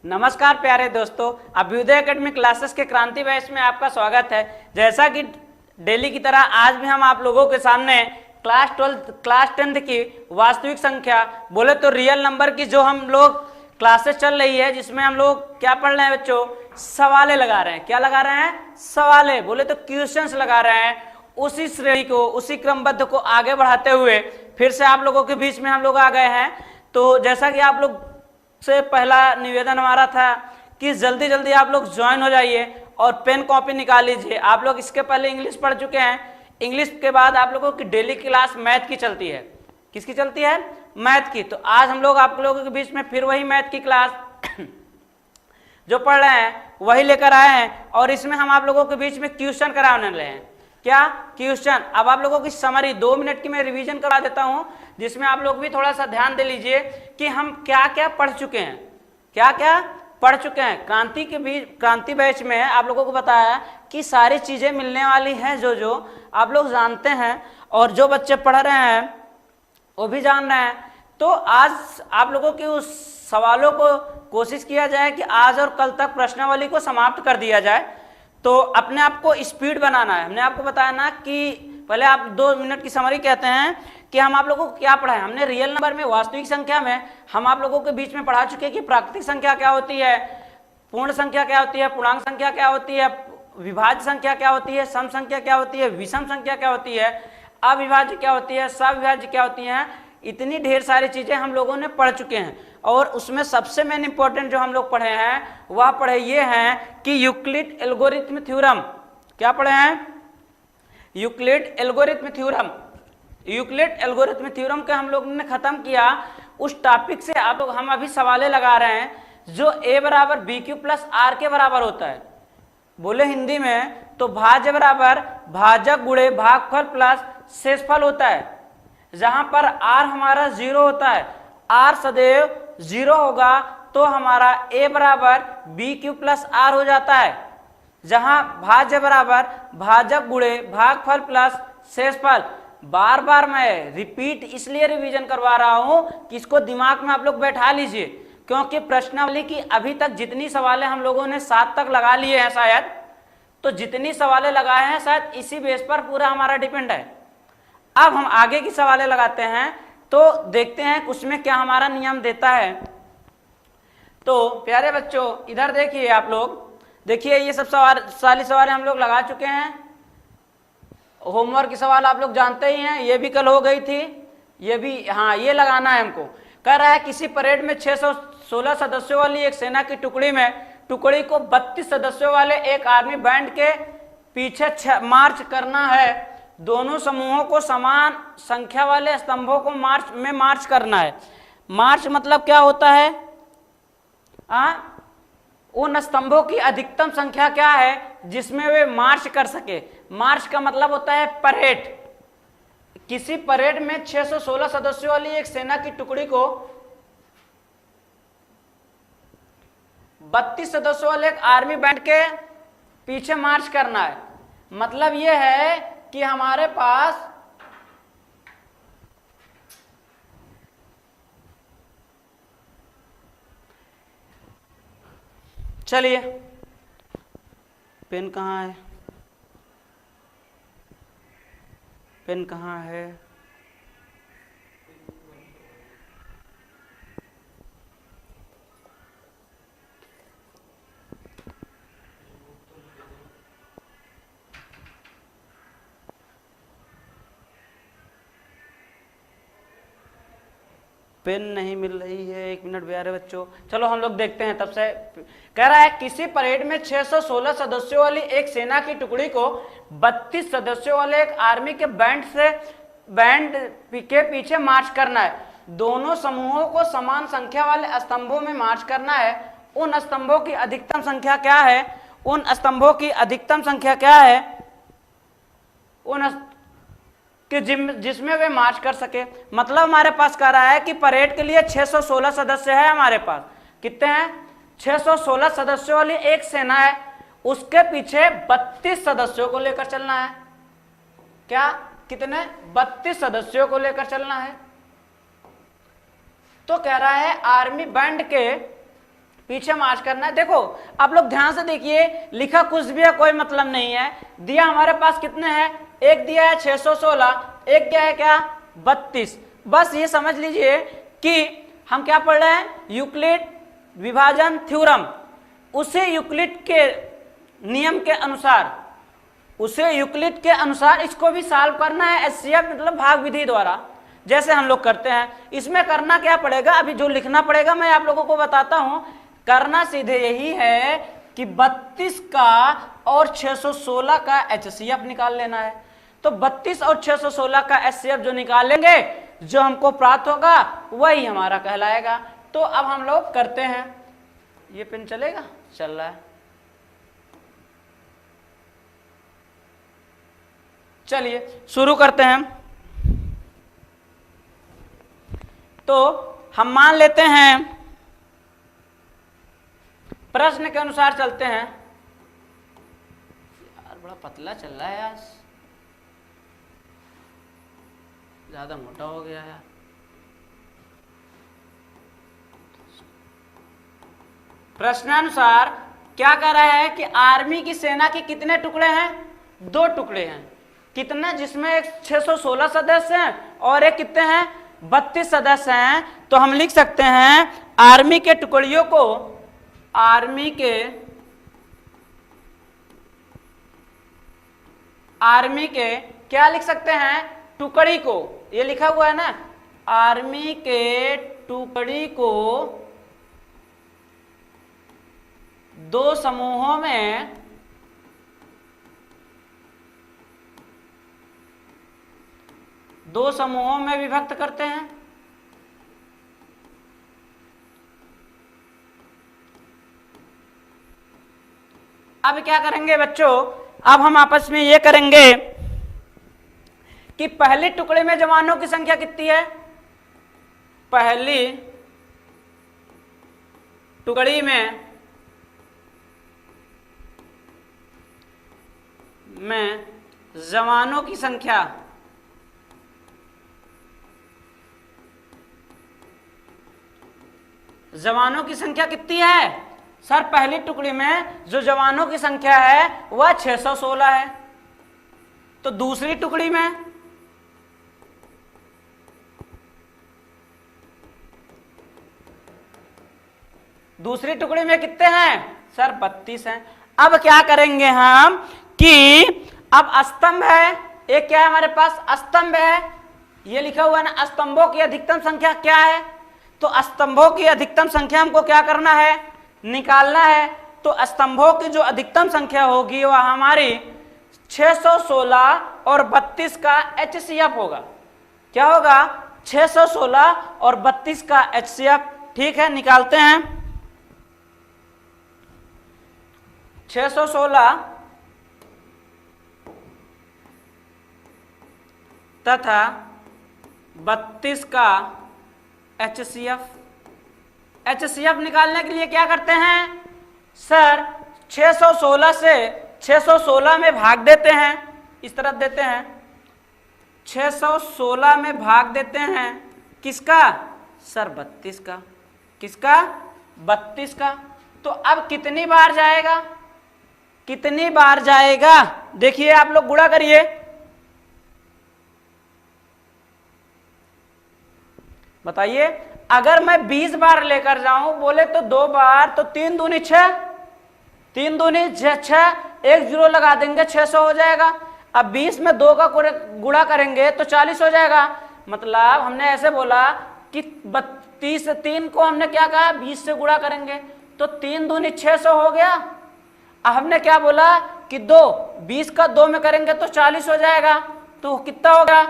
नमस्कार प्यारे दोस्तों, अभ्युदय एकेडमी क्लासेस के क्रांति बैच में आपका स्वागत है। जैसा कि डेली की तरह आज भी हम आप लोगों के सामने क्लास 10 की वास्तविक संख्या बोले तो रियल नंबर की जो हम लोग क्लासेस चल रही है, जिसमें हम लोग क्या पढ़ रहे हैं बच्चों, सवाले लगा रहे हैं। क्या लगा रहे हैं? सवाले, बोले तो क्वेश्चंस लगा रहे हैं। उसी श्रेणी को, उसी क्रमबद्ध को आगे बढ़ाते हुए फिर से आप लोगों के बीच में हम लोग आ गए हैं। तो जैसा कि आप लोग से पहला निवेदन हमारा था कि जल्दी जल्दी आप लोग ज्वाइन हो जाइए और पेन कॉपी निकाल लीजिए। आप लोग इसके पहले इंग्लिश पढ़ चुके हैं, इंग्लिश के बाद आप लोगों की डेली क्लास मैथ की चलती है। किसकी चलती है? मैथ की। तो आज हम लोग आप लोगों के बीच में फिर वही मैथ की क्लास जो पढ़ रहे हैं वही लेकर आए हैं, और इसमें हम आप लोगों के बीच में क्वेश्चन कराने रहे हैं। क्या क्वेश्चन? अब आप लोगों की समरी 2 मिनट की मैं रिवीजन करा देता हूं, जिसमें आप लोग भी थोड़ा सा ध्यान दे लीजिए कि हम क्या क्या पढ़ चुके हैं, क्या क्या पढ़ चुके हैं। क्रांति बैच में आप लोगों को बताया कि सारी चीजें मिलने वाली हैं जो आप लोग जानते हैं, और जो बच्चे पढ़ रहे हैं वो भी जान रहे हैं। तो आज आप लोगों की उस सवालों को कोशिश किया जाए कि आज और कल तक प्रश्नावली को समाप्त कर दिया जाए। तो अपने आप को स्पीड बनाना है। हमने आपको बताया ना कि पहले आप 2 मिनट की समरी कहते हैं कि हम आप लोगों को क्या पढ़ाए। हमने रियल नंबर में, वास्तविक संख्या में हम आप लोगों के बीच में पढ़ा चुके हैं कि प्राकृतिक संख्या क्या होती है, पूर्ण संख्या क्या होती है, पूर्णांक संख्या क्या होती है, विभाज्य संख्या क्या होती है, सम संख्या क्या होती है, विषम संख्या क्या होती है, अविभाज्य क्या होती है, सविभाज्य क्या होती है। इतनी ढेर सारी चीजें हम लोगों ने पढ़ चुके हैं, और उसमें सबसे मेन इंपॉर्टेंट जो हम लोग पढ़े हैं वह पढ़े ये हैं कि यूक्लिड एल्गोरिथम थ्योरम। क्या पढ़े हैं? Euclid algorithm theorem. Euclid algorithm theorem के हम लोग ने खत्म किया। उस टॉपिक से आप लोग हम अभी सवाले लगा रहे हैं, जो a बराबर बी क्यू प्लस आर के बराबर होता है। बोले हिंदी में तो भाज्य बराबर भाजक गुणे भागफल प्लस शेषफल होता है। जहां पर r हमारा 0 होता है, r सदैव 0 होगा तो हमारा a बराबर बी क्यू प्लस आर हो जाता है। जहां भाज्य बराबर भाजक गुणे भागफल प्लस शेषफल। बार बार मैं रिपीट इसलिए रिवीजन करवा रहा हूं कि इसको दिमाग में आप लोग बैठा लीजिए, क्योंकि प्रश्नावली की अभी तक जितनी सवालें हम लोगों ने 7 तक लगा लिए हैं शायद, तो जितनी सवालें लगाए हैं शायद इसी बेस पर पूरा हमारा डिपेंड है। अब हम आगे की सवालें लगाते हैं, तो देखते हैं उसमें क्या हमारा नियम देता है। तो प्यारे बच्चों इधर देखिए, आप लोग देखिए, ये सब सारी सवालें हम लोग लगा चुके हैं। होमवर्क की सवाल आप लोग जानते ही हैं, ये भी कल हो गई थी, ये भी, हाँ ये लगाना है हमको। कह रहा है किसी परेड में 616 सदस्यों वाली एक सेना की टुकड़ी को 32 सदस्यों वाले एक आर्मी बैंड के पीछे मार्च करना है। दोनों समूहों को समान संख्या वाले स्तंभों को मार्च करना है। मार्च मतलब क्या होता है? उन स्तंभों की अधिकतम संख्या क्या है जिसमें वे मार्च कर सके। मार्च का मतलब होता है परेड। किसी परेड में 616 सदस्यों वाली एक सेना की टुकड़ी को 32 सदस्यों वाले एक आर्मी बैंड के पीछे मार्च करना है। मतलब यह है कि हमारे पास चलिए, पेन कहाँ है? पेन कहाँ है? पेन नहीं मिल रही है, 1 मिनट प्यारे बच्चों। चलो हम लोग देखते हैं। तब से कह रहा है किसी परेड में 616 सदस्यों वाली एक सेना की टुकड़ी को 32 सदस्यों वाले एक आर्मी के बैंड के पीछे मार्च करना है। दोनों समूहों को समान संख्या वाले स्तंभों में मार्च करना है। उन स्तंभों की अधिकतम संख्या क्या है? उन स्तंभों की अधिकतम संख्या क्या है कि जिसमें वे मार्च कर सके। मतलब हमारे पास कह रहा है कि परेड के लिए 616 सदस्य है हमारे पास। कितने हैं? 616 सदस्यों वाली एक सेना है, उसके पीछे 32 सदस्यों को लेकर चलना है। क्या? कितने? 32 सदस्यों को लेकर चलना है। तो कह रहा है आर्मी बैंड के पीछे मार्च करना है। देखो आप लोग ध्यान से देखिए, लिखा कुछ भी है कोई मतलब नहीं है। दिया हमारे पास कितने हैं, एक दिया है 616, एक दिया है क्या 32। बस ये समझ लीजिए कि हम क्या पढ़ रहे हैं, यूक्लिड विभाजन थ्योरम। उसे यूक्लिड के नियम के अनुसार, उसे यूक्लिड के अनुसार इसको भी सॉल्व करना है, एचसीएफ मतलब भाग विधि द्वारा, जैसे हम लोग करते हैं। इसमें करना क्या पड़ेगा, अभी जो लिखना पड़ेगा मैं आप लोगों को बताता हूं। करना सीधे यही है कि 32 का और 616 का एचसीएफ निकाल लेना है। तो 32 और 616 का एचसीएफ जो निकालेंगे, जो हमको प्राप्त होगा वही हमारा कहलाएगा। तो अब हम लोग करते हैं। ये पेन चलेगा, चल रहा है। चलिए शुरू करते हैं। तो हम मान लेते हैं, प्रश्न के अनुसार चलते हैं। यार बड़ा पतला चल रहा है यार, ज्यादा मोटा हो गया यार। प्रश्नानुसार क्या कह रहा है कि आर्मी की सेना के कितने टुकड़े हैं, 2 टुकड़े हैं। कितने, जिसमें एक 616 सदस्य हैं और एक कितने हैं 32 सदस्य हैं। तो हम लिख सकते हैं आर्मी के टुकड़ियों को, आर्मी के क्या लिख सकते हैं, टुकड़ी को। ये लिखा हुआ है ना, आर्मी के टुकड़ी को 2 समूहों में विभक्त करते हैं। अब क्या करेंगे बच्चों, अब हम आपस में ये करेंगे कि पहले टुकड़े में जवानों की संख्या कितनी है, पहली टुकड़ी में जवानों की संख्या कितनी है सर, पहली टुकड़ी में जो जवानों की संख्या है वह 616 है। तो दूसरी टुकड़ी में कितने हैं सर, 32 हैं। अब क्या करेंगे हम कि अब स्तंभ है, एक क्या है हमारे पास, स्तंभ है। ये लिखा हुआ है ना, स्तंभों की अधिकतम संख्या क्या है। तो स्तंभों की अधिकतम संख्या हमको क्या करना है, निकालना है। तो स्तंभों की जो अधिकतम संख्या होगी वह हमारी 616 और 32 का एचसीएफ होगा। क्या होगा, 616 और 32 का एचसीएफ। ठीक है, निकालते हैं। 616 तथा 32 का एचसीएफ निकालने के लिए क्या करते हैं सर, 616 से 616 में भाग देते हैं, इस तरफ देते हैं, 616 में भाग देते हैं किसका सर, 32 का। किसका, 32 का। तो अब कितनी बार जाएगा, देखिए आप लोग गुणा करिए। बताइए, अगर मैं 20 बार लेकर जाऊं बोले तो 2 बार, तो 3 दूनी 6, 3 दूनी 6, 1 0 लगा देंगे, 600 हो जाएगा। अब 20 में 2 का गुणा करेंगे तो 40 हो जाएगा। मतलब हमने ऐसे बोला कि 32 से 3 को हमने क्या कहा, 20 से गुणा करेंगे तो 3 दूनी 600 हो गया। अब हमने क्या बोला कि 20 का 2 में करेंगे तो 40 हो जाएगा। तो कितना होगा,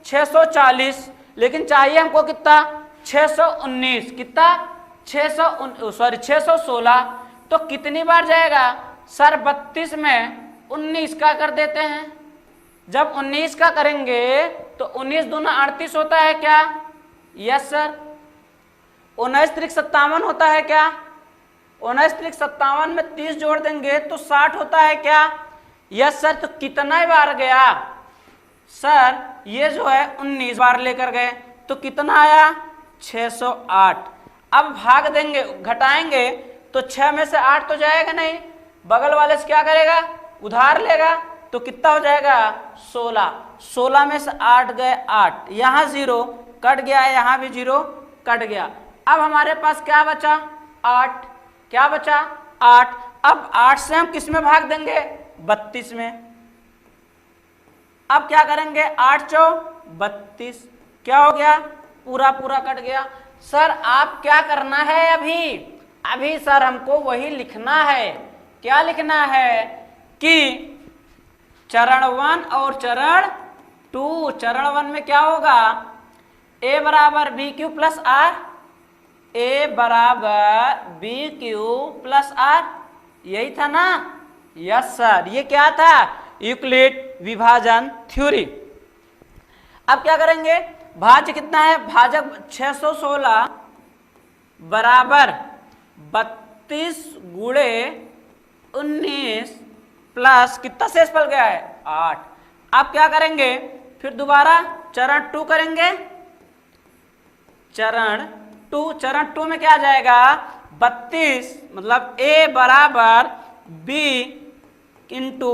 640। लेकिन चाहिए हमको कितना, 619। कितना, 616। तो कितनी बार जाएगा सर, 32 में 19 का कर देते हैं। जब 19 का करेंगे तो 19 दूना 38 होता है क्या, यस सर। 19 त्रिक 57 होता है क्या, 19 त्रिक 57 में 30 जोड़ देंगे तो 60 होता है क्या, यस सर। तो कितना बार गया सर, ये जो है 19 बार लेकर गए तो कितना आया, 608। अब भाग देंगे, घटाएंगे तो 6 में से 8 तो जाएगा नहीं, बगल वाले से क्या करेगा, उधार लेगा, तो कितना हो जाएगा 16। 16 में से 8 गए 8, यहाँ 0 कट गया, यहाँ भी 0 कट गया। अब हमारे पास क्या बचा 8, क्या बचा 8। अब 8 से हम किस में भाग देंगे 32 में। अब क्या करेंगे 8 चौक 32, क्या हो गया पूरा पूरा कट गया। सर आप क्या करना है अभी सर हमको वही लिखना है, क्या लिखना है कि चरण 1 और चरण 2। चरण 1 में क्या होगा a बराबर बी क्यू प्लस आर, ए बराबर बी क्यू प्लस आर, यही था ना। यस सर, ये क्या था यूक्लिड विभाजन थ्योरी। अब क्या करेंगे, भाज्य कितना है, भाजक 616 बराबर 32 गुणे 19 प्लस कितना शेषफल गया है 8। अब क्या करेंगे फिर दोबारा चरण 2 करेंगे। चरण 2 में क्या आ जाएगा 32 मतलब a बराबर b इंटू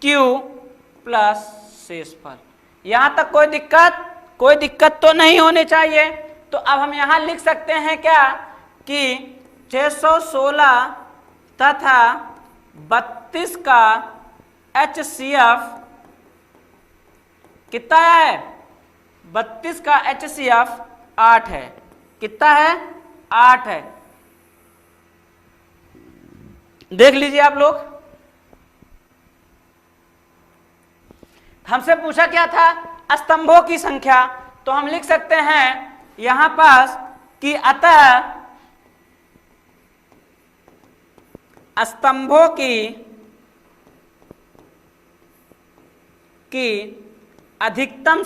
क्यू प्लस शेषफल। यहां तक कोई दिक्कत तो नहीं होनी चाहिए। तो अब हम यहां लिख सकते हैं क्या कि 616 तथा 32 का HCF कितना है, 32 का HCF 8 है। कितना है 8 है, देख लीजिए आप लोग। हमसे पूछा क्या था स्तंभों की संख्या, तो हम लिख सकते हैं यहां पास कि अतः स्तंभों की अधिकतम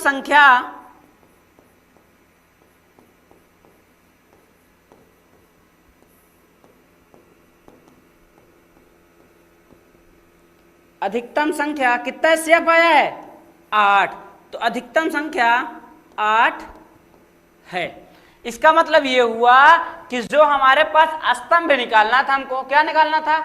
संख्या कितना शेप आया है 8, तो अधिकतम संख्या 8 है। इसका मतलब ये हुआ कि जो हमारे पास स्तंभ निकालना था, हमको क्या निकालना था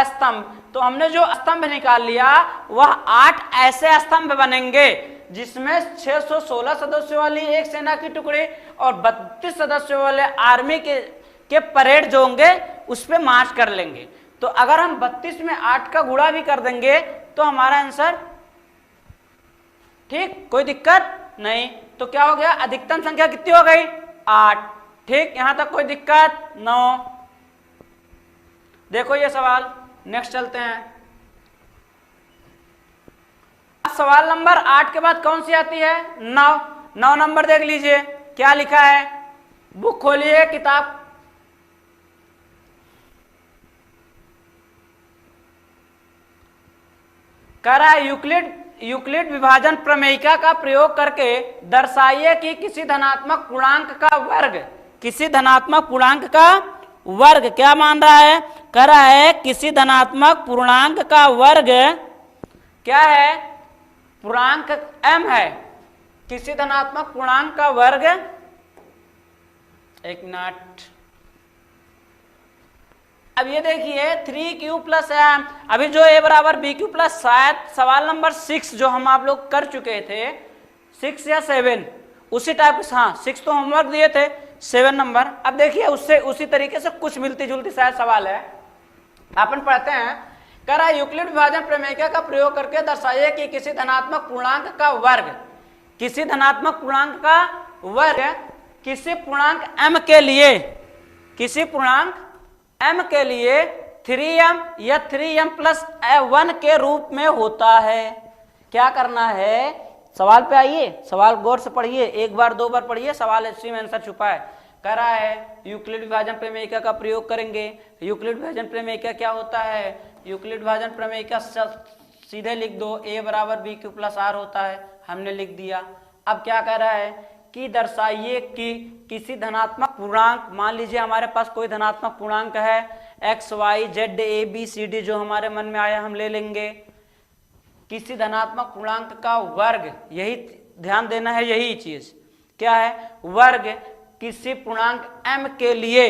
स्तंभ, तो हमने जो स्तंभ निकाल लिया वह 8 ऐसे स्तंभ बनेंगे जिसमें 616 सदस्यों वाली एक सेना की टुकड़ी और 32 सदस्यों वाले आर्मी के परेड जो होंगे उस पर मार्च कर लेंगे। तो अगर हम 32 में 8 का गुणा भी कर देंगे तो हमारा आंसर ठीक, कोई दिक्कत नहीं। तो क्या हो गया अधिकतम संख्या कितनी हो गई 8। ठीक, यहां तक कोई दिक्कत 9। देखो ये सवाल, नेक्स्ट चलते हैं। सवाल नंबर 8 के बाद कौन सी आती है 9 नंबर देख लीजिए क्या लिखा है। बुक खोलिए, किताब कह रहा है यूक्लिड विभाजन प्रमेयिका का प्रयोग करके दर्शाइए कि किसी धनात्मक पूर्णांक का वर्ग क्या मान रहा है, कह रहा है किसी धनात्मक पूर्णांक का वर्ग क्या है, पूर्णांक m है, किसी धनात्मक पूर्णांक का वर्ग, एक मिनट, अब ये देखिए 3q प्लस m, अभी जो a बराबर बी क्यू प्लस, शायद सवाल नंबर 6 जो हम आप लोग कर चुके थे 6 या 7 उसी टाइप के, हाँ 6 तो होमवर्क दिए थे, 7 नंबर। अब देखिए उससे उसी तरीके से कुछ मिलती जुलती शायद सवाल है, अपन पढ़ते हैं। कह रहा है यूक्लिड विभाजन प्रमेय का प्रयोग करके दर्शाइए कि किसी धनात्मक पूर्णांक का वर्ग, किसी धनात्मक पूर्णांक का वर्ग किसी पूर्णांक m के लिए, किसी पूर्णांक m के लिए 3m या 3m प्लस 1 के रूप में होता है। क्या करना है, सवाल पे आइए, सवाल गौर से पढ़िए, एक बार दो बार पढ़िए, सवाल इसी में आंसर छुपा है। कह रहा है यूक्लिड विभाजन प्रमेयिका का प्रयोग करेंगे। यूक्लिड विभाजन प्रमेयिका क्या होता है, यूक्लिड विभाजन प्रमेयिका सीधे लिख दो, a बराबर बी क्यू प्लस आर होता है, हमने लिख दिया। अब क्या कह रहा है कि दर्शाइए कि किसी धनात्मक पूर्णांक, मान लीजिए हमारे पास कोई धनात्मक पूर्णांक है x y z a b c d, जो हमारे मन में आया हम ले लेंगे। किसी धनात्मक पूर्णांक का वर्ग, यही ध्यान देना है, यही चीज क्या है, वर्ग किसी पूर्णांक m के लिए,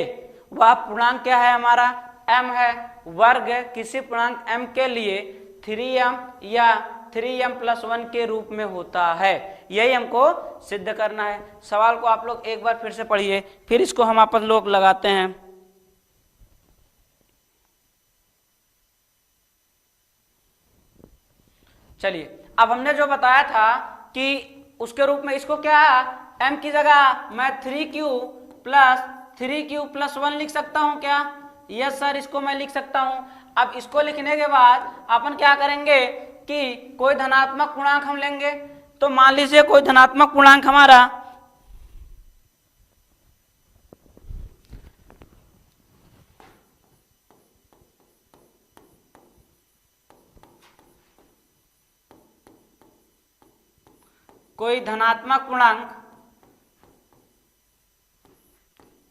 वह पूर्णांक क्या है हमारा m है, वर्ग किसी पूर्णांक m के लिए 3m या 3m+1 के रूप में होता है। यही हमको सिद्ध करना है। सवाल को आप लोग एक बार फिर से पढ़िए, फिर इसको हम आपस लोग लगाते हैं। चलिए, अब हमने जो बताया था कि उसके रूप में इसको क्या m की जगह मैं 3q+1 लिख सकता हूं क्या? यस सर, इसको मैं लिख सकता हूं। अब इसको लिखने के बाद अपन क्या करेंगे कि कोई धनात्मक पूर्णांक हम लेंगे। तो मान लीजिए कोई धनात्मक पूर्णांक हमारा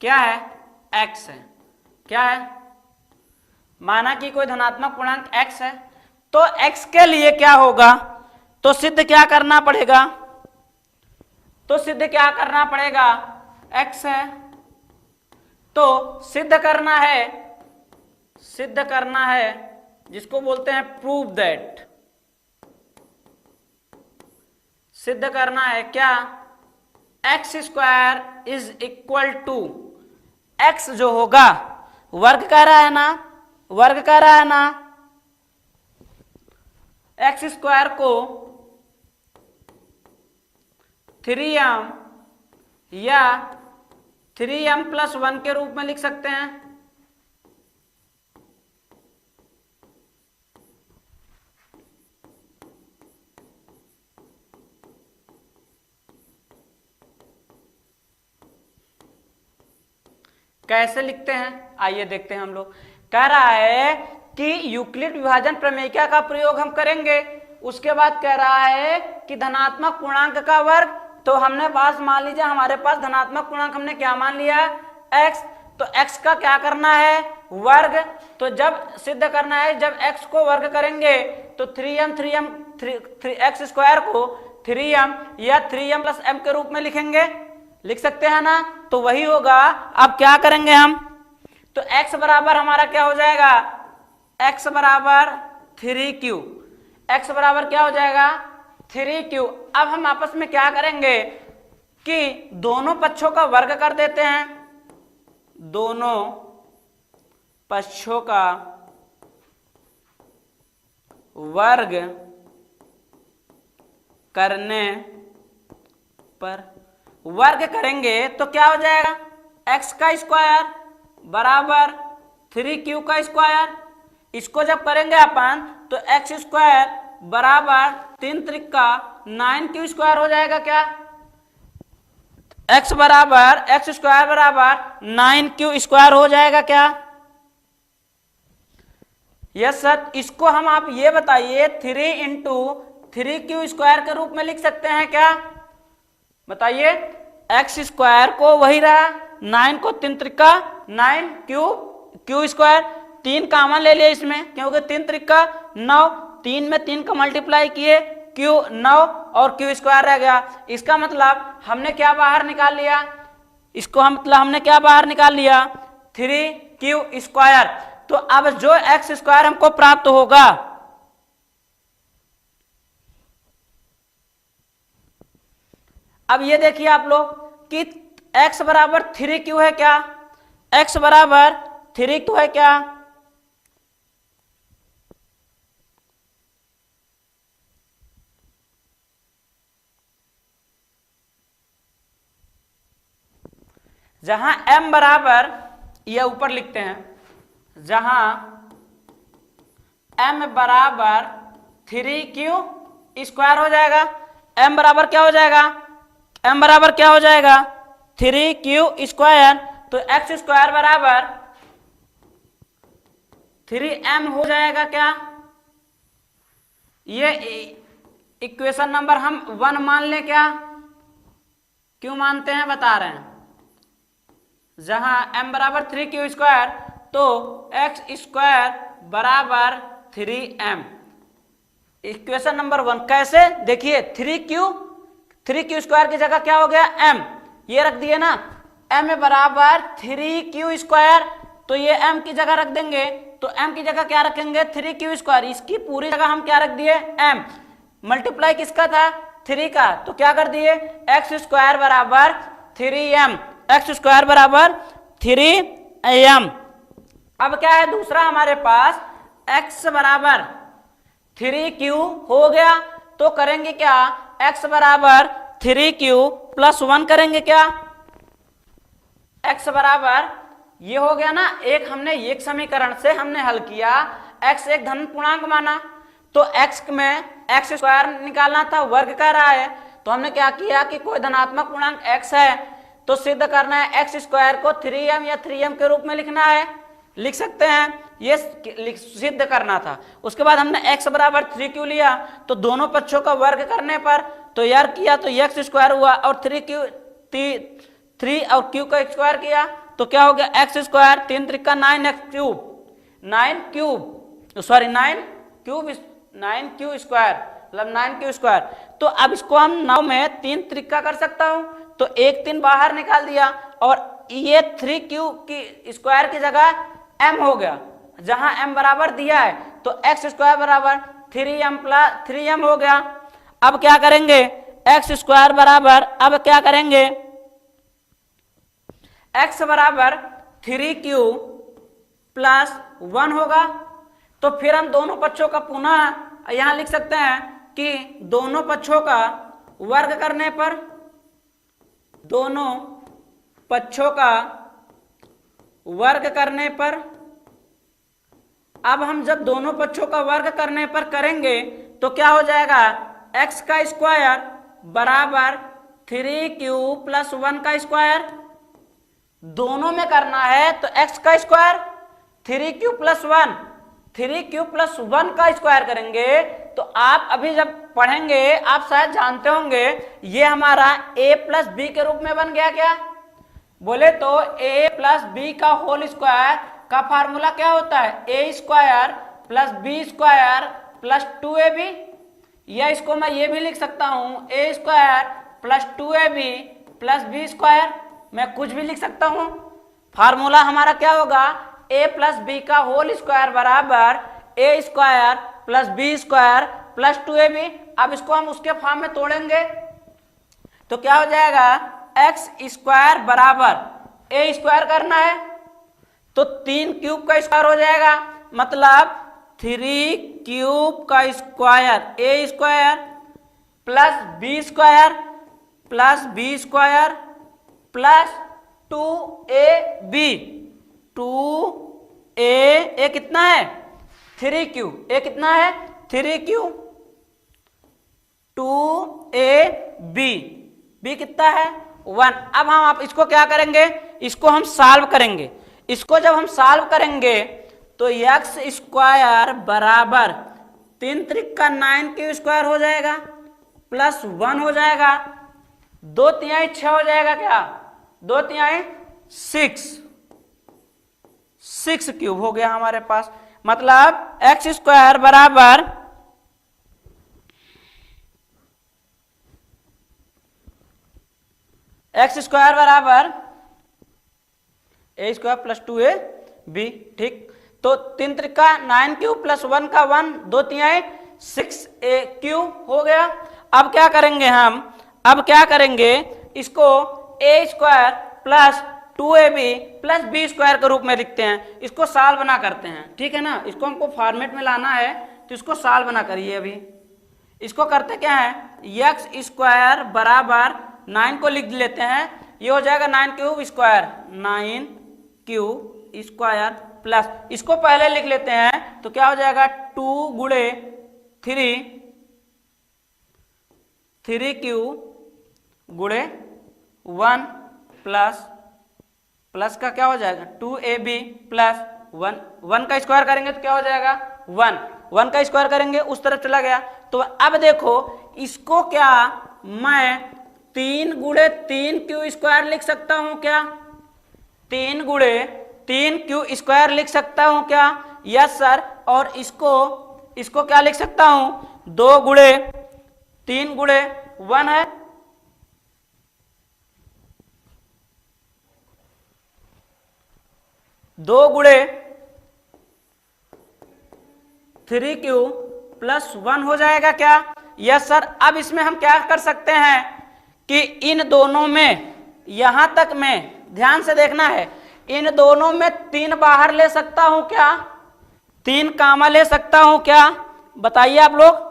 क्या है? x है। क्या है? माना कि कोई धनात्मक पूर्णांक x है, तो x के लिए क्या होगा? तो सिद्ध क्या करना पड़ेगा? x है तो सिद्ध करना है जिसको बोलते हैं प्रूव दैट। सिद्ध करना है क्या? x² is equal to x जो होगा, वर्ग कह रहा है ना, x² को 3m या 3m+1 के रूप में लिख सकते हैं। कैसे लिखते हैं आइए देखते हैं हम लोग। कह रहा है कि यूक्लिड विभाजन प्रमेयिका का प्रयोग हम करेंगे। उसके बाद कह रहा है कि धनात्मक पूर्णांक का वर्ग, तो हमने पास मान लीजिए हमारे पास धनात्मक पूर्णांक हमने क्या मान लिया? x। तो x का क्या करना है? वर्ग। तो जब सिद्ध करना है, जब x को वर्ग करेंगे तो 3x² को 3m या 3m+m के रूप में लिख सकते हैं ना, तो वही होगा। अब क्या करेंगे हम? तो x बराबर हमारा क्या हो जाएगा? x बराबर 3q। x बराबर क्या हो जाएगा? 3q। अब हम आपस में क्या करेंगे कि दोनों पक्षों का वर्ग कर देते हैं। दोनों पक्षों का वर्ग करने पर, वर्ग करेंगे तो क्या हो जाएगा? x का स्क्वायर बराबर 3q का स्क्वायर। इसको जब करेंगे अपन तो x² बराबर 3 त्रिका 9q² हो जाएगा क्या? x² बराबर 9q² हो जाएगा क्या? Yes sir. इसको हम आप ये बताइए 3 × 3q² के रूप में लिख सकते हैं क्या? बताइए। x² को वही रहा, 9 को 3 त्रिका 9q², 3 कॉमन ले लिया इसमें क्योंकि 3 त्रिका 9, 3 में 3 का मल्टीप्लाई किए, q 9 और q² रह गया। इसका मतलब हमने क्या बाहर निकाल लिया? हमने क्या बाहर निकाल लिया? 3q²। तो अब जो x² हमको प्राप्त होगा, अब ये देखिए आप लोग कि x बराबर 3q है क्या? x बराबर 3q है क्या? जहां m बराबर, ये ऊपर लिखते हैं, जहां m बराबर 3q² हो जाएगा। m बराबर क्या हो जाएगा? m बराबर क्या हो जाएगा? 3q²। तो x² बराबर 3m हो जाएगा क्या? ये इक्वेशन नंबर हम 1 मान लें क्या? क्यों मानते हैं बता रहे हैं। जहां m बराबर 3q² तो x² बराबर 3m। इक्वेशन नंबर 1 कैसे? देखिए 3q² की जगह क्या हो गया? m, ये रख दिए ना। m बराबर 3q²। तो ये m की जगह रख देंगे, तो m की जगह क्या रखेंगे 3q², इसकी पूरी जगह हम क्या रख दिए m, मल्टीप्लाई किसका था 3 का, तो क्या कर दिए x² बराबर 3m, x² बराबर 3m। अब क्या है दूसरा हमारे पास x बराबर 3q हो गया, तो करेंगे क्या x बराबर 3q प्लस 1 करेंगे क्या, x बराबर ये हो गया ना, एक हमने एक समीकरण से हमने हल किया, x एक धन पूर्णांक माना, तो x में x² निकालना था, वर्ग कर रहा है, तो हमने क्या किया कि कोई धनात्मक पूर्णांक x है तो सिद्ध करना है x² को 3m या 3m के रूप में लिखना है, लिख सकते हैं, ये सिद्ध करना था। उसके बाद हमने x बराबर 3q लिया, तो दोनों पक्षों का वर्ग करने पर तो यार किया तो x² हुआ, और 3 और q का स्क्वायर किया तो क्या हो गया x², 3 Trika 9x cube, 9q², तो अब इसको हम 9 में 3 त्रिका कर सकता हूं, तो एक 3 बाहर निकाल दिया, और ये 3q की स्क्वायर की जगह m हो गया, जहां m बराबर दिया है, तो x² बराबर 3m हो गया। अब क्या करेंगे x² बराबर, अब क्या करेंगे x बराबर 3q प्लस 1 होगा, तो फिर हम दोनों पक्षों का पुनः यहां लिख सकते हैं कि दोनों पक्षों का वर्ग करने पर, दोनों पक्षों का वर्ग करने पर, अब हम जब दोनों पक्षों का वर्ग करने पर करेंगे तो क्या हो जाएगा x² बराबर 3q प्लस 1 का स्क्वायर, दोनों में करना है तो x² 3q plus 1, 3q plus 1 का स्क्वायर करेंगे, तो आप अभी जब पढ़ेंगे आप शायद जानते होंगे ये हमारा a प्लस बी के रूप में बन गया, क्या बोले तो a प्लस बी का होल स्क्वायर का फार्मूला क्या होता है a² plus b² plus 2ab, या इसको मैं ये भी लिख सकता हूं a² plus 2ab plus b², मैं कुछ भी लिख सकता हूं, फार्मूला हमारा क्या होगा a प्लस बी का होल स्क्वायर बराबर a² plus b² plus 2ab। अब इसको हम उसके फॉर्म में तोड़ेंगे तो क्या हो जाएगा x² बराबर a² करना है तो 3 क्यूब का स्क्वायर हो जाएगा, मतलब 3 क्यूब का square a² plus b² plus b² plus 2ab, 2a कितना है 3q, a कितना है 3q, 2ab, b कितना है 1। अब हम आप इसको क्या करेंगे, इसको हम सॉल्व करेंगे, इसको जब हम सॉल्व करेंगे तो x² बराबर 3 त्रिका 9q² हो जाएगा प्लस 1 हो जाएगा, 2 तिहाई 6 हो जाएगा, क्या 2 तिहाई 6 क्यूब हो गया हमारे पास, मतलब x² बराबर x² बराबर a² प्लस 2ab, ठीक, तो 3 त्रिका 9q प्लस 1 का 1, 2 तिहाई 6q हो गया। अब क्या करेंगे हम, अब क्या करेंगे इसको a² plus 2ab plus b² के रूप में लिखते हैं, इसको सॉल्व बना करते हैं, ठीक है ना, इसको हमको फॉर्मेट में लाना है तो इसको सॉल्व बना करिए। अभी इसको करते क्या है x² बराबर 9 को लिख लेते हैं, ये हो जाएगा 9q² प्लस, इसको पहले लिख लेते हैं तो क्या हो जाएगा 2 गुणे 3q गुणे 1 प्लस का क्या हो जाएगा 2ab प्लस 1 का स्क्वायर करेंगे तो क्या हो जाएगा 1 का स्क्वायर करेंगे उस तरफ चला गया। तो अब देखो इसको क्या मैं 3 गुणे 3q² लिख सकता हूं क्या, 3 गुणे 3q² लिख सकता हूं क्या, यस सर, और इसको क्या लिख सकता हूं 2 गुणे 3 गुणे 1 है, 2 गुणे 3q प्लस 1 हो जाएगा क्या? Yes sir. अब इसमें हम क्या कर सकते हैं कि इन दोनों में, यहां तक में ध्यान से देखना है, इन दोनों में 3 बाहर ले सकता हूं क्या? 3 कामा ले सकता हूं क्या? बताइए आप लोग।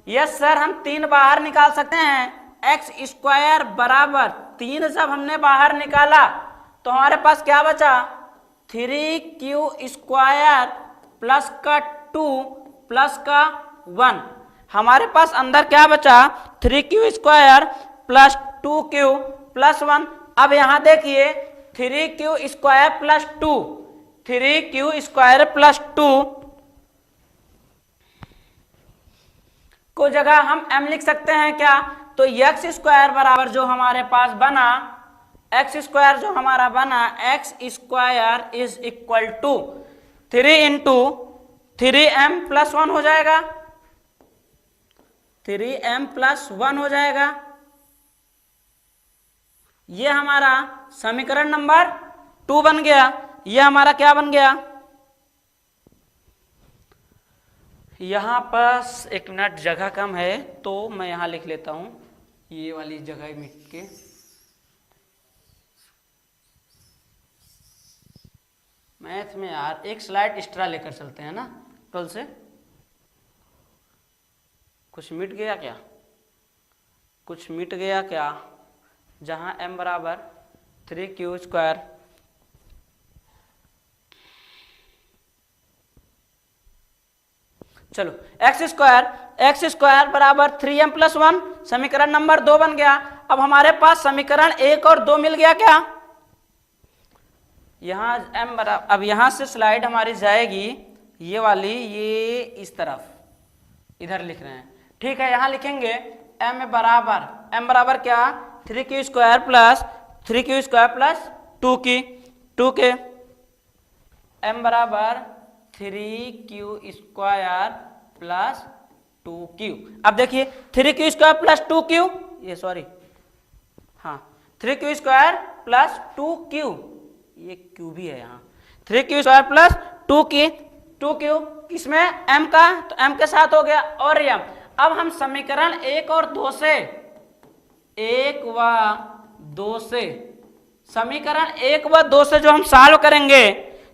यस सर, हम 3 बाहर निकाल सकते हैं। एक्स स्क्वायर बराबर 3 जब हमने बाहर निकाला तो हमारे पास क्या बचा? 3q स्क्वायर प्लस का 2 प्लस का 1। हमारे पास अंदर क्या बचा? 3q square plus 2q plus 1। अब यहां देखिए 3q square plus 2, 3q square plus 2 को जगह हम m लिख सकते हैं क्या? तो एक्स स्क्वायर बराबर जो हमारे पास बना, एक्स स्क्वायर जो हमारा बना, x square is equal to 3 into 3m plus 1 हो जाएगा, 3m प्लस 1 हो जाएगा। ये हमारा समीकरण नंबर 2 बन गया। ये हमारा क्या बन गया? यहां पर एक मिनट जगह कम है तो मैं यहां लिख लेता हूं, ये वाली जगह मिट के। मैथ में यार एक स्लाइड एक्स्ट्रा लेकर चलते हैं ना 12 से। कुछ मिट गया क्या? कुछ मिट गया क्या? जहां m बराबर 3q स्क्वायर चलो एक्स स्क्वायर बराबर 3m प्लस 1 समीकरण नंबर 2 बन गया। अब हमारे पास समीकरण 1 और 2 मिल गया क्या? यहां m बराबर, अब यहां से स्लाइड हमारी जाएगी ये वाली, ये इस तरफ इधर लिख रहे हैं, ठीक है। यहां लिखेंगे m बराबर क्या? 3q square plus 3q square plus 2k m बराबर 3q स्क्वायर प्लस 2q। अब देखिए 3q स्क्वायर प्लस 2q, ये सॉरी हाँ 3q स्क्वायर प्लस 2q, ये q भी है यहाँ, 3q स्क्वायर प्लस 2q किसमें? m का, तो m के साथ हो गया और m। अब हम समीकरण 1 और 2 से, 1 व 2 से, समीकरण 1 व 2 से जो हम सॉल्व करेंगे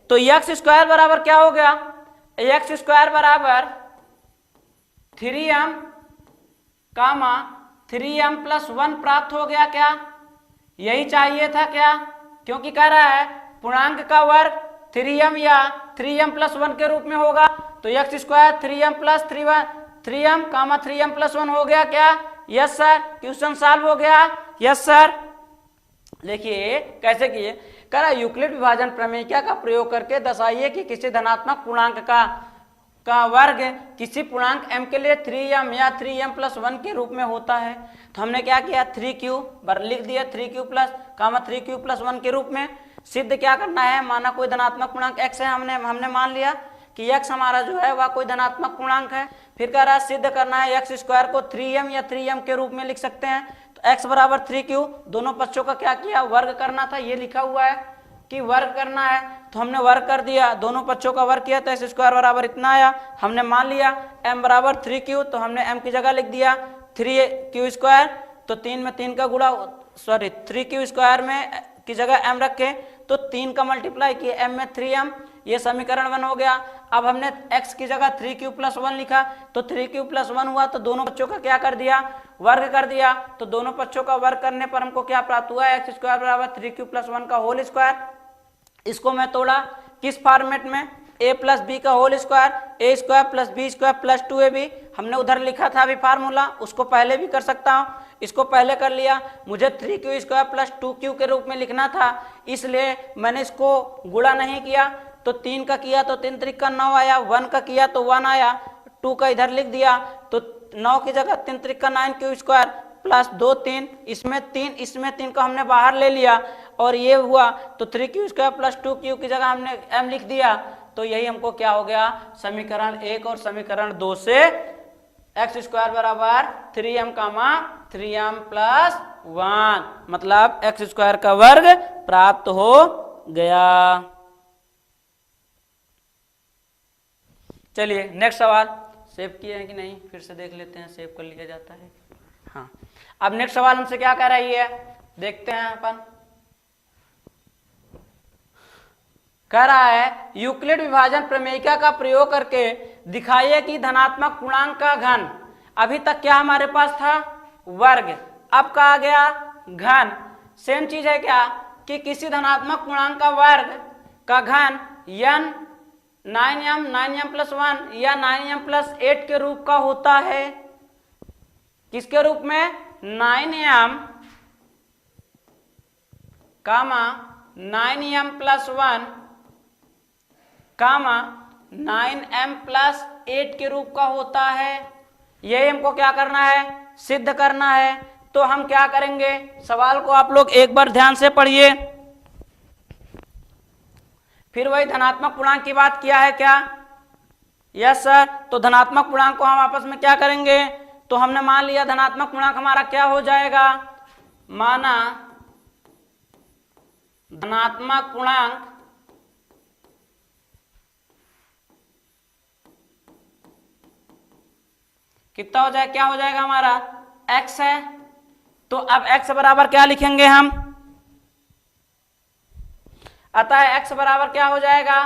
तो एक्स स्क्वायर बराबर क्या हो गया? एक्स स्क्वायर बराबर 3m कामा 3m प्लस 1 प्राप्त हो गया क्या? यही चाहिए था क्या? क्योंकि कह रहा है पूर्णांक का वर्ग 3m या 3m प्लस 1 के रूप में होगा, तो x square 3m plus 3m कामा 3m प्लस 1 हो गया क्या? Yes sir. क्वेश्चन सॉल्व हो गया। Yes sir. देखिए कैसे किए, कह रहा यूक्लिड विभाजन प्रमेय का प्रयोग करके दर्शाइए कि किसी धनात्मक पूर्णांक का वर्ग किसी पूर्णांक m के लिए 3m या 3m प्लस 1 के रूप में होता है। तो हमने क्या किया, 3q लिख दिया, 3q प्लस कामा 3q प्लस 1 के रूप में। सिद्ध क्या करना है, माना कोई धनात्मक पूर्णांक x है, हमने मान लिया कि x हमारा जो है वह कोई धनात्मक पूर्णांक है। फिर कह रहा है सिद्ध करना है एक्स स्क्वायर को 3m या 3m के रूप में लिख सकते हैं। तो x बराबर 3q, दोनों पक्षों का क्या किया, वर्ग करना था, ये लिखा हुआ है कि वर्ग करना है, तो हमने वर्ग कर दिया, दोनों पक्षों का वर्ग किया तो एक्स स्क्वायर बराबर इतना आया। हमने मान लिया m बराबर 3q, तो हमने m की जगह लिख दिया 3q स्क्वायर, तो 3 में 3 का गुणा, सॉरी 3q स्क्वायर में की जगह m रखे तो 3 का मल्टीप्लाई किए m में 3m, ये समीकरण 1 हो गया। अब हमने x की जगह 3q प्लस 1 लिखा, तो 3q प्लस 1 हुआ, तो दोनों पक्षों का क्या कर दिया, वर्ग कर दिया। तो दोनों पक्षों का वर्ग करने पर हमको क्या प्राप्त हुआ, एक्स स्क्वायर बराबर 3q प्लस 1 का होल स्क्वायर। इसको मैं तोड़ा किस फॉर्मेट में, a प्लस बी का whole square, A square plus B square plus 2ab। हमने उधर लिखा था अभी फार्मूला, उसको पहले भी कर सकता हूँ, इसको पहले कर लिया। मुझे 3q स्क्वायर प्लस 2q के रूप में लिखना था, इसलिए मैंने इसको गुणा नहीं किया। तो 3 का किया तो 3 त्रिक का 9 आया, 1 का किया तो 1 आया, 2 का इधर लिख दिया तो 9 की जगह 3 त्रिक का 9q स्क्वायर प्लस 2 3, इसमें 3 का हमने बाहर ले लिया और ये हुआ, तो 3q स्क्वायर प्लस 2q की जगह हमने m लिख दिया। तो यही हमको क्या हो गया, समीकरण 1 और समीकरण 2 से एक्स स्क्वायर बराबर 3m कामा 3m प्लस 1, मतलब एक्स स्क्वायर का वर्ग प्राप्त हो गया। चलिए नेक्स्ट सवाल, सेव किए हैं कि नहीं फिर से देख लेते हैं, सेव कर लिया जाता है। हाँ, अब नेक्स्ट सवाल हमसे क्या कह रही है देखते हैं अपन। कह रहा है यूक्लिड विभाजन प्रमेयिका का प्रयोग करके दिखाइए कि धनात्मक पूर्णांक का घन, अभी तक क्या हमारे पास था वर्ग, अब कहा गया घन। सेम चीज है क्या कि किसी धनात्मक पूर्णांक का वर्ग का घन n 9m प्लस 1 या 9m प्लस 8 के रूप का होता है। किसके रूप में? 9m कामा 9m प्लस 1 कामा 9m प्लस 8 के रूप का होता है। यही हमको क्या करना है, सिद्ध करना है। तो हम क्या करेंगे, सवाल को आप लोग एक बार ध्यान से पढ़िए। फिर वही धनात्मक पूर्णांक की बात किया है क्या? Yes sir. तो धनात्मक पूर्णांक को हम आपस में क्या करेंगे, तो हमने मान लिया धनात्मक पूर्णांक हमारा क्या हो जाएगा, माना धनात्मक पूर्णांक कितना हो जाए, क्या हो जाएगा हमारा x है। तो अब x बराबर क्या लिखेंगे हम, अतः x बराबर क्या हो जाएगा,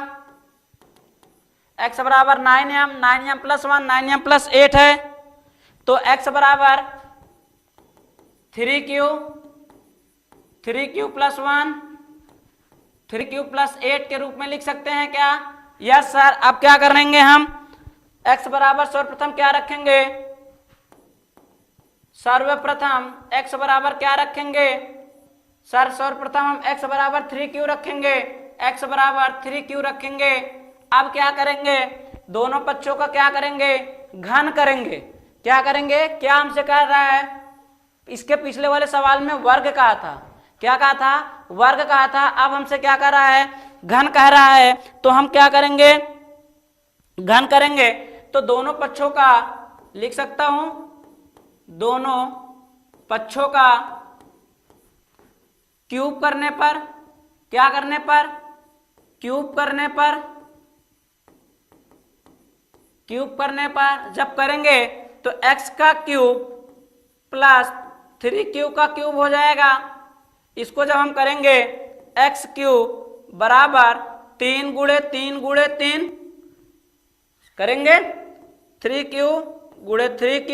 x बराबर 9m प्लस 1 9m प्लस 8 है। तो x बराबर 3q प्लस 1 3q प्लस 8 के रूप में लिख सकते हैं क्या? Yes sir. अब क्या करेंगे हम, x बराबर सर्वप्रथम क्या रखेंगे, सर्वप्रथम x बराबर क्या रखेंगे सर, सर्वप्रथम हम x बराबर 3q रखेंगे, x बराबर 3q रखेंगे। अब क्या करेंगे, दोनों पक्षों का क्या करेंगे, घन करेंगे। क्या करेंगे, क्या हमसे कह रहा है, इसके पिछले वाले सवाल में वर्ग कहा था, क्या कहा था, वर्ग कहा था। अब हमसे क्या कह रहा है, घन कह रहा है। तो हम क्या करेंगे, घन करेंगे। तो दोनों पक्षों का लिख सकता हूं, दोनों पक्षों का क्यूब करने पर, क्या करने पर, क्यूब करने पर, क्यूब करने पर जब करेंगे तो x का क्यूब प्लस 3q का क्यूब हो जाएगा। इसको जब हम करेंगे x क्यूब बराबर 3 गुणे 3 गुणे 3 करेंगे, 3q गुणे 3q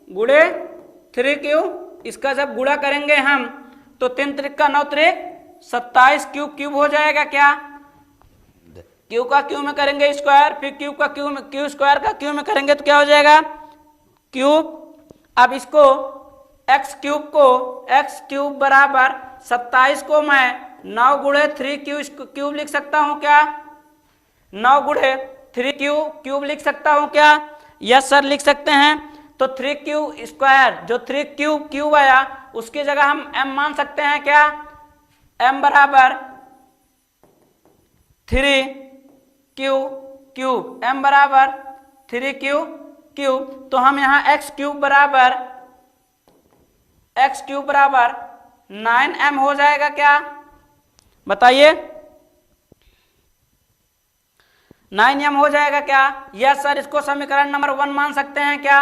गुणे 3q, इसका जब गुणा करेंगे हम तो 3 त्रिक का 9 त्रिक 27 क्यूब हो जाएगा। क्या क्यू का क्यू में करेंगे स्क्वायर, फिर क्यू का क्यू में, क्यू स्क्वायर का क्यू में करेंगे तो क्या हो जाएगा क्यूब। अब इसको एक्स क्यूब बराबर 27 को मैं 9 गुणे 3q क्यूब लिख सकता हूं क्या, 9 गुणे 3q क्यूब लिख सकता हूं क्या? यस सर लिख सकते हैं। तो 3q स्क्वायर जो 3q क्यूब आया उसकी जगह हम m मान सकते हैं क्या, m बराबर 3q क्यूब, m बराबर 3q क्यूब। तो हम यहाँ x क्यूब बराबर 9m हो जाएगा क्या, बताइए 9m हो जाएगा क्या? Yes sir. इसको समीकरण नंबर 1 मान सकते हैं क्या,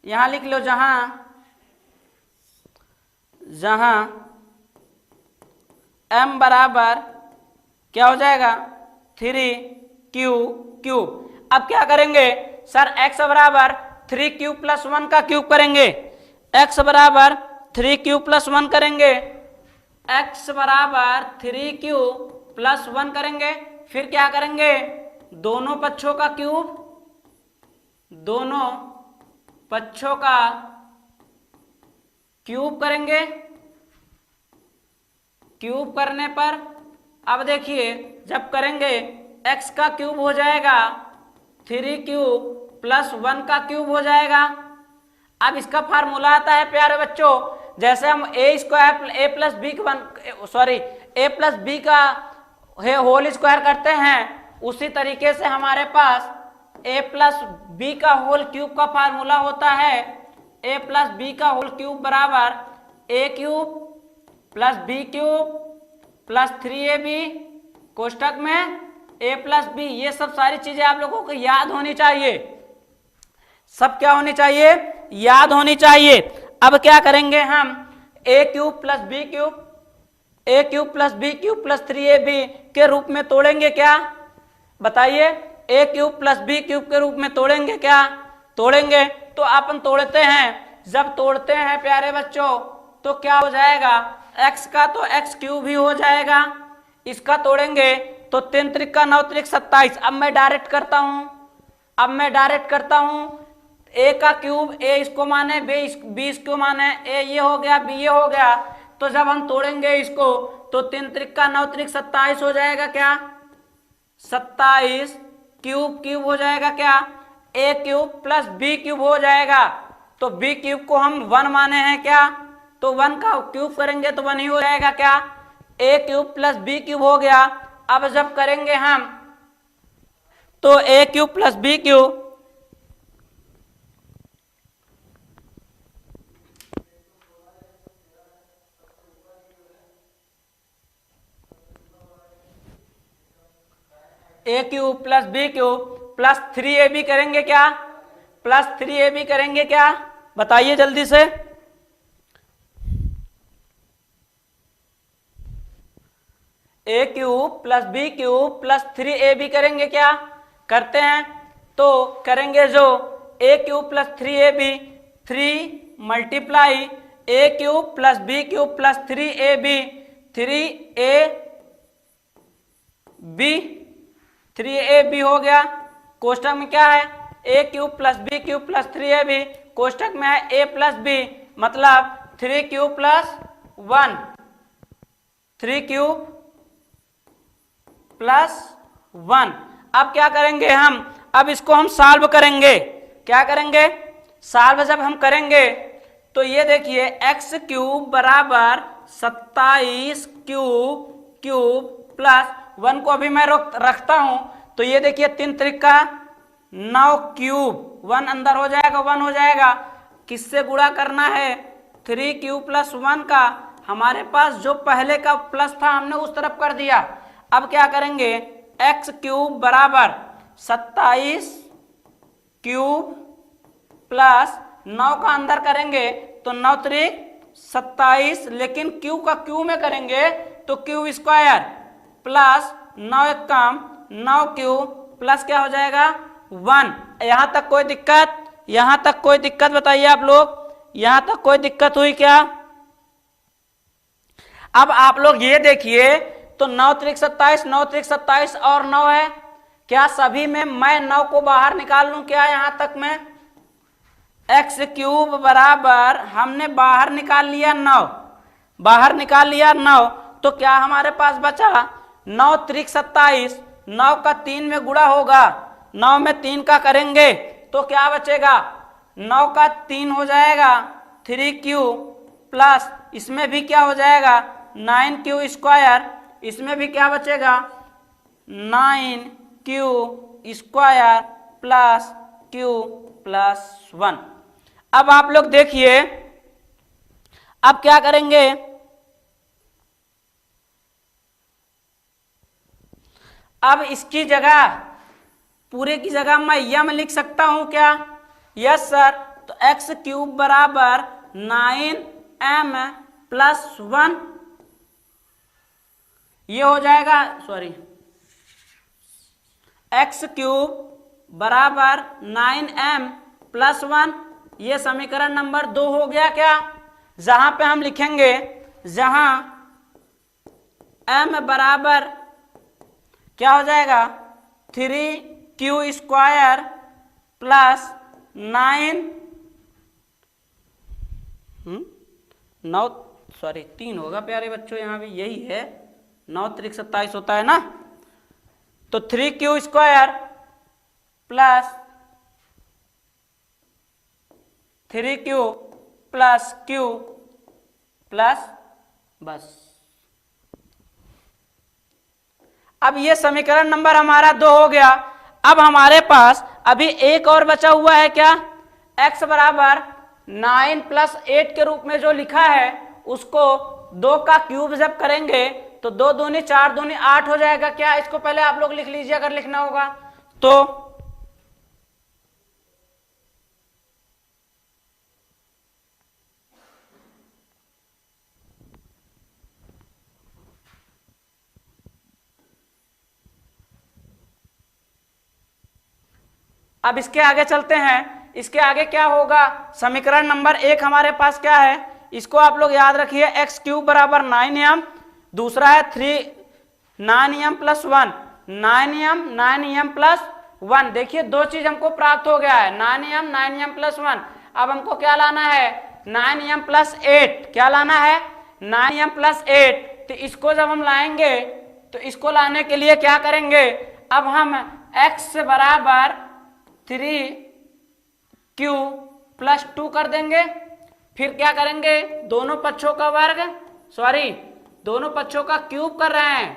यहां लिख लो, जहां m बराबर क्या हो जाएगा 3q क्यूब। अब क्या करेंगे सर, x बराबर 3q प्लस 1 का क्यूब करेंगे, x बराबर 3q प्लस 1 करेंगे, x बराबर 3q प्लस 1 करेंगे। फिर क्या करेंगे, दोनों पक्षों का क्यूब, दोनों पक्षों का क्यूब करेंगे। क्यूब करने पर अब देखिए जब करेंगे x का क्यूब हो जाएगा 3q प्लस 1 का क्यूब हो जाएगा। अब इसका फार्मूला आता है प्यारे बच्चों, जैसे हम a प्लस बी का होल स्क्वायर करते हैं, उसी तरीके से हमारे पास a प्लस बी का होल क्यूब का फार्मूला होता है। a प्लस बी का होल क्यूब बराबर a cube plus B cube plus 3ab कोष्टक में a प्लस बी। ये सब सारी चीजें आप लोगों को याद होनी चाहिए, सब क्या होनी चाहिए, याद होनी चाहिए। अब क्या करेंगे हम, a cube plus B cube, a cube plus B cube plus 3ab के रूप में तोड़ेंगे क्या, बताइए, a cube plus B cube के रूप में तोड़ेंगे क्या, तोड़ेंगे। तो अपन तोड़ते हैं, जब तोड़ते हैं प्यारे बच्चों तो क्या हो जाएगा, x का तो x क्यूब ही हो जाएगा, इसका तोड़ेंगे तो 3 त्रिका 9 त्रिक 27। अब मैं डायरेक्ट करता हूं, a का क्यूब a इसको माने, b इसको माने, a ये हो गया, b ये हो गया। तो जब हम तोड़ेंगे इसको तो 3 त्रिका 9 त्रिक 27 हो जाएगा क्या, 27 क्यूब क्यूब हो जाएगा क्या, a cube plus b cube हो जाएगा। तो b क्यूब को हम 1 माने हैं क्या, तो 1 का क्यूब करेंगे तो 1 ही हो जाएगा क्या, a cube plus b cube हो गया। अब जब करेंगे हम तो a cube plus b cube, a cube plus b cube plus 3ab करेंगे क्या, प्लस 3ab करेंगे क्या, बताइए जल्दी से। a cube plus B cube plus 3ab करेंगे क्या, करते हैं। तो करेंगे जो a cube plus 3ab, 3 multiply a cube plus B cube plus 3ab, 3ab हो गया। कोष्टक में क्या है, a cube plus B cube plus 3ab, कोष्टक में है a प्लस बी, मतलब 3 क्यूब प्लस 1, 3 क्यूब प्लस 1। अब क्या करेंगे हम, अब इसको हम सॉल्व करेंगे, क्या करेंगे, सॉल्व जब हम करेंगे तो ये देखिए x क्यूब बराबर 27 क्यूब क्यूब प्लस 1 को अभी मैं रखता हूं। तो ये देखिए 3 त्रिका 9 क्यूब, 1 अंदर हो जाएगा, 1 हो जाएगा। किससे गुणा करना है, 3 क्यूब प्लस 1 का, हमारे पास जो पहले का प्लस था हमने उस तरफ कर दिया। अब क्या करेंगे, x क्यूब बराबर 27 क्यूब प्लस 9 का अंदर करेंगे तो 9 त्रिक 27, लेकिन क्यू का क्यू में करेंगे तो क्यूब स्क्वायर प्लस 9 एक कम 9 क्यूब प्लस क्या हो जाएगा 1। यहां तक कोई दिक्कत, यहां तक कोई दिक्कत बताइए आप लोग, यहां तक कोई दिक्कत हुई क्या। अब आप लोग ये देखिए तो 9 त्रिक 27, 9 त्रिक 27 और 9 है, क्या सभी में मैं 9 को बाहर निकाल लूं क्या, यहां तक में x क्यूब बराबर हमने बाहर निकाल लिया 9, बाहर निकाल लिया 9, तो क्या हमारे पास बचा 9 त्रिक 27, 9 का 3 में गुणा होगा, 9 में 3 का करेंगे तो क्या बचेगा, 9 का 3 हो जाएगा 3 क्यू प्लस इसमें भी क्या हो जाएगा 9 क्यू स्क्वायर, इसमें भी क्या बचेगा 9 Q square plus Q plus 1। अब आप लोग देखिए, अब क्या करेंगे, अब इसकी जगह पूरे की जगह मैं यम लिख सकता हूं क्या, यस सर। तो x क्यूब बराबर 9m प्लस 1 ये हो जाएगा, सॉरी, x क्यूब बराबर 9m प्लस 1, ये समीकरण नंबर 2 हो गया क्या। जहां पे हम लिखेंगे, जहां m बराबर क्या हो जाएगा 3q स्क्वायर प्लस 9 सॉरी 3 होगा प्यारे बच्चों, यहां भी यही है, 9 त्रिक 27 होता है ना, तो 3q square plus 3q plus q plus बस। अब ये समीकरण नंबर हमारा 2 हो गया। अब हमारे पास अभी एक और बचा हुआ है क्या, x बराबर 9 प्लस 8 के रूप में जो लिखा है उसको 2 का क्यूब जब करेंगे तो 2 दूनी 4 दूनी 8 हो जाएगा क्या? इसको पहले आप लोग लिख लीजिए अगर लिखना होगा तो। अब इसके आगे चलते हैं। इसके आगे क्या होगा? समीकरण नंबर 1 हमारे पास क्या है? इसको आप लोग याद रखिए, एक्स क्यूब बराबर 9m, दूसरा है 9m प्लस 1, 9m प्लस 1। देखिए 2 चीज हमको प्राप्त हो गया है, 9m प्लस 1। अब हमको क्या लाना है? 9m plus 8। क्या लाना है? 9m plus 8। तो इसको जब हम लाएंगे तो इसको लाने के लिए क्या करेंगे? अब हम x बराबर 3q प्लस 2 कर देंगे। फिर क्या करेंगे? दोनों पक्षों का वर्ग, सॉरी दोनों पक्षों का क्यूब कर रहे हैं,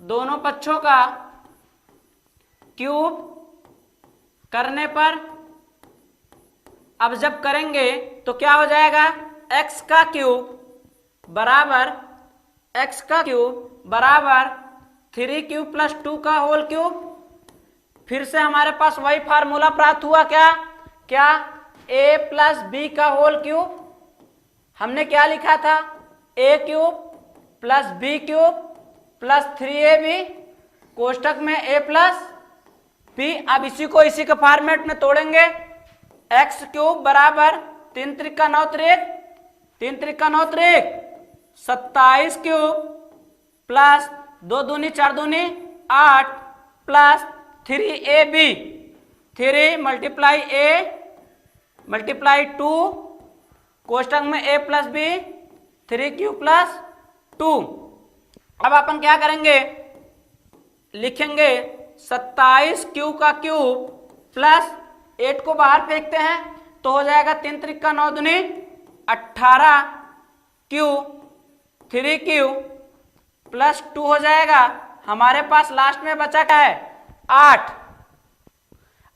दोनों पक्षों का क्यूब करने पर अब जब करेंगे तो क्या हो जाएगा? x का क्यूब बराबर 3q प्लस 2 का होल क्यूब। फिर से हमारे पास वही फार्मूला प्राप्त हुआ, क्या a प्लस बी का होल क्यूब। हमने क्या लिखा था? a cube plus B cube plus 3ab कोष्टक में a प्लस बी। अब इसी को इसी के फॉर्मेट में तोड़ेंगे। x क्यूब बराबर 3 त्रिका 9 त्रिक 27 क्यूब प्लस 2 दूनी 4 दूनी 8 plus 3ab, 3 multiply a multiply 2 कोष्टक में a plus B 3q plus 2। अब अपन क्या करेंगे? लिखेंगे 27q का क्यूब प्लस 8 को बाहर फेंकते हैं तो हो जाएगा 3 त्रिका 9 दूनी 18q 3q प्लस 2 हो जाएगा। हमारे पास लास्ट में बचा क्या है?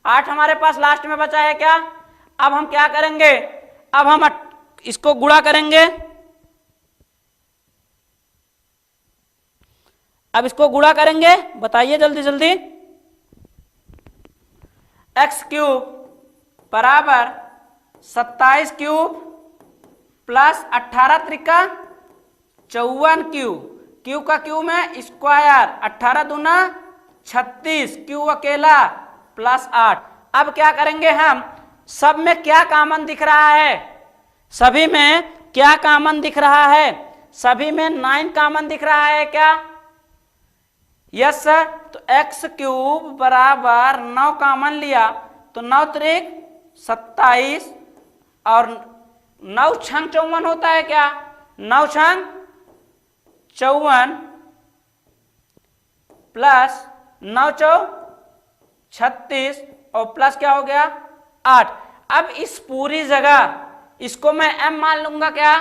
8 हमारे पास लास्ट में बचा है क्या? अब हम क्या करेंगे? अब हम इसको गुणा करेंगे। अब इसको गुणा करेंगे, बताइए जल्दी जल्दी। x क्यूब बराबर 27 क्यूब प्लस 18 त्रिका 54 क्यू का क्यू में स्क्वायर 18 दूना 36 क्यू अकेला प्लस 8। अब क्या करेंगे? हम सब में क्या कॉमन दिख रहा है? सभी में क्या कॉमन दिख रहा है? सभी में 9 कॉमन दिख रहा है क्या? Yes sir. तो x क्यूब बराबर 9 कॉमन लिया तो 9 त्रिक 27 और 9 छंग 54 होता है क्या? 9 छंग 54 प्लस 9 चौ 36 और प्लस क्या हो गया? 8। अब इस पूरी जगह इसको मैं m मान लूंगा क्या?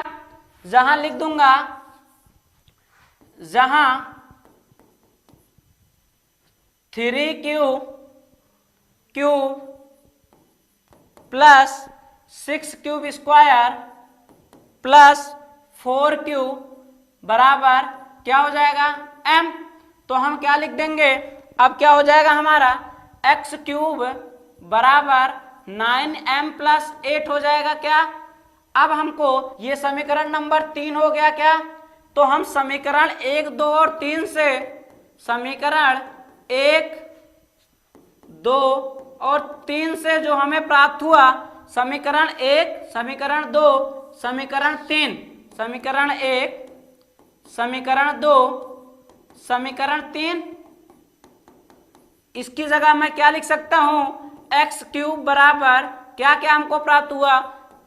जहां लिख दूंगा, जहां 3q cube plus 6 cube square plus 4q बराबर क्या हो जाएगा? m। तो हम क्या लिख देंगे? अब क्या हो जाएगा हमारा? x क्यूब बराबर 9m प्लस 8 हो जाएगा क्या? अब हमको ये समीकरण नंबर 3 हो गया क्या? तो हम समीकरण 1, 2 और 3 से समीकरण 1, 2 और 3 से जो हमें प्राप्त हुआ, समीकरण 1, समीकरण 2, समीकरण 3, समीकरण 1, समीकरण 2, समीकरण 3, इसकी जगह मैं क्या लिख सकता हूं? x क्यूब बराबर क्या क्या हमको प्राप्त हुआ?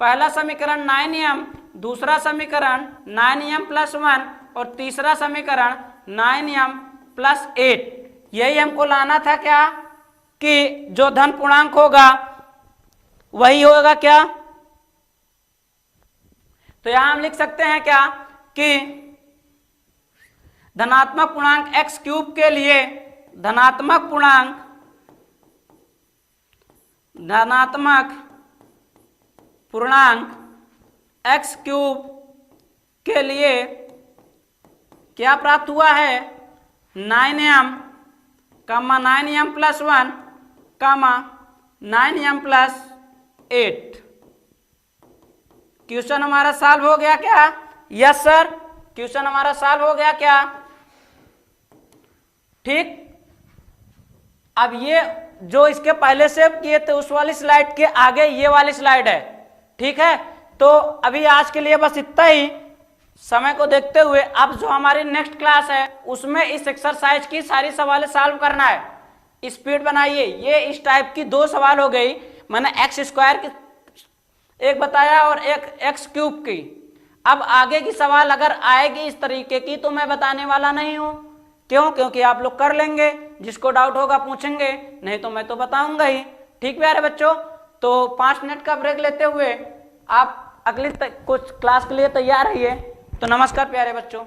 पहला समीकरण 9m, दूसरा समीकरण 9m प्लस 1 और तीसरा समीकरण 9m प्लस 8। यही हमको लाना था क्या? कि जो धन पूर्णांक होगा वही होगा क्या? तो यहां हम लिख सकते हैं क्या कि धनात्मक पूर्णांक x क्यूब के लिए धनात्मक पूर्णांक x क्यूब के लिए क्या प्राप्त हुआ है 9m, 9m plus 1, 9m plus 8। Question हमारा सॉल्व हो गया क्या? यस सर, क्वेश्चन हमारा सॉल्व हो गया क्या? ठीक। अब ये जो इसके पहले से किए थे उस वाली स्लाइड के आगे ये वाली स्लाइड है, ठीक है। तो अभी आज के लिए बस इतना ही। समय को देखते हुए अब जो हमारी नेक्स्ट क्लास है उसमें इस एक्सरसाइज की सारी सवाल सॉल्व करना है। स्पीड बनाइए। ये इस टाइप की 2 सवाल हो गई, मैंने एक्स स्क्वायर की एक बताया और एक एक्स क्यूब की। अब आगे की सवाल अगर आएगी इस तरीके की तो मैं बताने वाला नहीं हूं। क्यों? क्योंकि आप लोग कर लेंगे, जिसको डाउट होगा पूछेंगे, नहीं तो मैं तो बताऊंगा ही। ठीक प्यारे बच्चों, तो 5 मिनट का ब्रेक लेते हुए आप अगली कुछ क्लास के लिए तैयार रहिए। तो नमस्कार प्यारे बच्चों।